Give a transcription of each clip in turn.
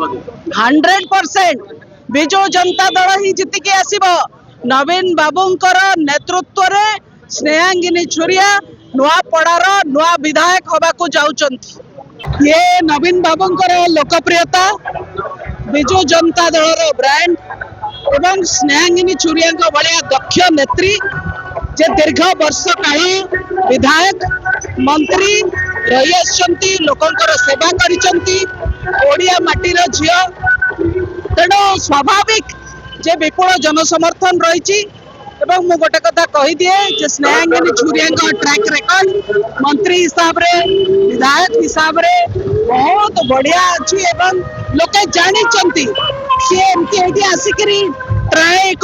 आशावादी 100% विजु जनता दल ही जितिकी आसीबो। नवीन बाबूंकर नेतृत्व रे स्नेहांगिनी छुरिया नुआपड़ार नुआ विधायक होबा को जाउचंती। ये नवीन बाबूंकर लोकप्रियता विजु जनता दल रो ब्रांड एवं स्नेहांगिनी छुरिया भलिया दक्ष नेत्री जे दीर्घ वर्ष काल विधायक मंत्री रही आछंती, लोकंकर सेवा करिसंती, ओडिया माटीर झियो। तेणु स्वाभाविक जे विपुल जनसमर्थन रही। एवं मु गोटे कथा कही दिए जे स्नेहांगिनी छुरिया ट्रैक रेकर्ड मंत्री हिसाब रे विधायक हिसाब रे बहुत बढ़िया अच्छी एवं लोके जानी सी एमती एठी आसिकरी ट्राई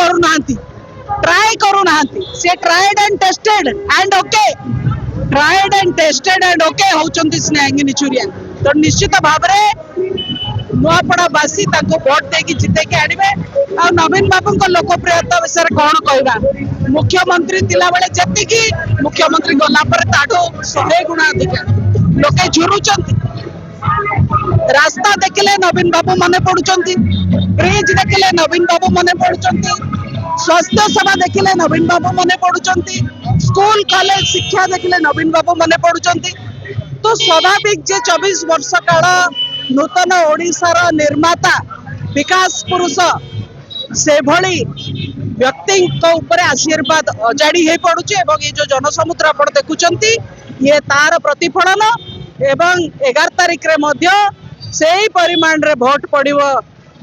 करूनांती से tried and tested and okay होचंती स्नेहांगिनी छुरिया। तो निश्चित भाव नुआपड़ा बासी भोट देकी जिते के आनिबे। आ नवीन बाबू लोकप्रियता विषय कौन कहवा, मुख्यमंत्री थिला बेले जतिकी मुख्यमंत्री गला पर ताठो 100 गुणा अधिक लोके झुरुचंती। रास्ता देखिले नवीन बाबू मने पड़ुचंती, ब्रिज देखिले नवीन बाबू मने पड़ुचंती, स्वास्थ्य सेवा देखिले नवीन बाबू मने पड़ुचंती, स्कूल कॉलेज शिक्षा देखिले नवीन बाबू मने पड़ुचंती। तो स्वाभाविक जे 24 वर्ष काल नूतन ओडिशार निर्माता विकास पुरुष से भली व्यक्ति ऊपर आशीर्वाद अजाड़ी हो पड़ुचे। एवं ये जो जनसमुद्र आप देखुंती ये तार प्रतिफलन एवं 11 तारिख रे मध्य सेही परिमाण रे भोट पड़िबो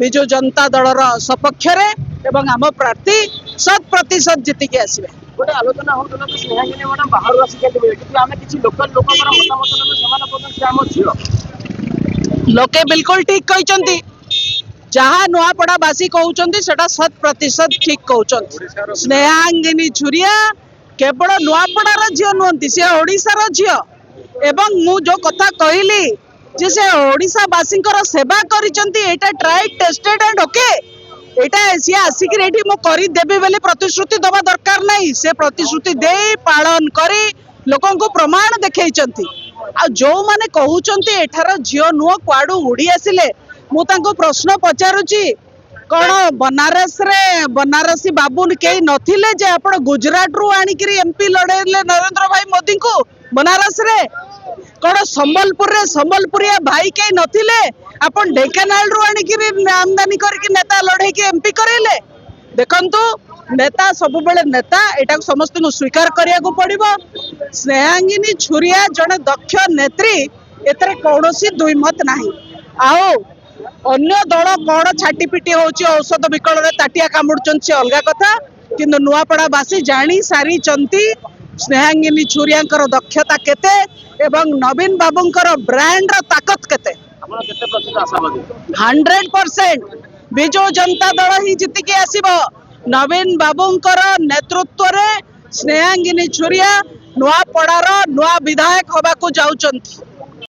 विजु जनता दलर सपक्ष रे एवं आम प्रार्थी 100% जितिके आसीबे। गोटे आलोचना होतला कि स्नेहांगिनी मैडम बाहर आसी के देबे कि आमे किछि लोकल लोककर मतामत ने समान पदन से आम छियो। लोके बिल्कुल ठीक कहचंती, जहाँ नुआपड़ा बासी कहउचंती सेटा 100% ठीक कहउचंती। स्नेहांगिनी छुरिया केवल नुआपड़ार झियो नुहंती, से ओडिशार झियो। एवं मु जो कथा कहली जे से ओडिशा बासींकर सेवा करिचंती, एटा ट्राइड टेस्टेड एंड ओके। एटा सी आसिक एठी मु करि देबे बेले प्रतिश्रुति दबा दरकार नहीं, से प्रतिश्रुति दे पालन करी लोकन को प्रमाण देखैचंती। आ जो माने कहउचंती एठार झियो नुह क्वाडू उड़ी आसिले, मु तांको प्रश्न पचारुची कौन बनारसी बाबू कई नथिले जे आपण गुजरात रु आनिकरी एमपी लड़ेले नरेंद्र भाई मोदी को बनारस रे? कौन संबलपुरिया भाई कई नथिले आपण ढेंकानाल रु आनिकरी आमदानी करके नेता लड़े के एमपी करेले? देखंतु नेता सब बेले नेता, एटा समस्त को स्वीकार करिया को पड़िबो। स्नेहांगिनी छुरिया जने दक्ष नेत्री, एतरे कौनसी दुई मत नाही। आओ अन्य दल कौन छाटीपिटी होची औषध विकल रे ताटिया कामुडचन से अलगा कथा, किंतु नुआपड़ा बासी जानी सारी चंती स्नेहांगिनी छुरियांकर दक्षता केते एवं नवीन बाबूंकर ब्रांड र ताकत केते। आपण केते प्रतिशत आशावादी 100% विजु जनता दल ही जितिकी आसीबो। नवीन बाबूंकर नेतृत्व रे स्नेहांगिनी छुरिया नुआपड़ार नुआ विधायक होबा को जाउचंती।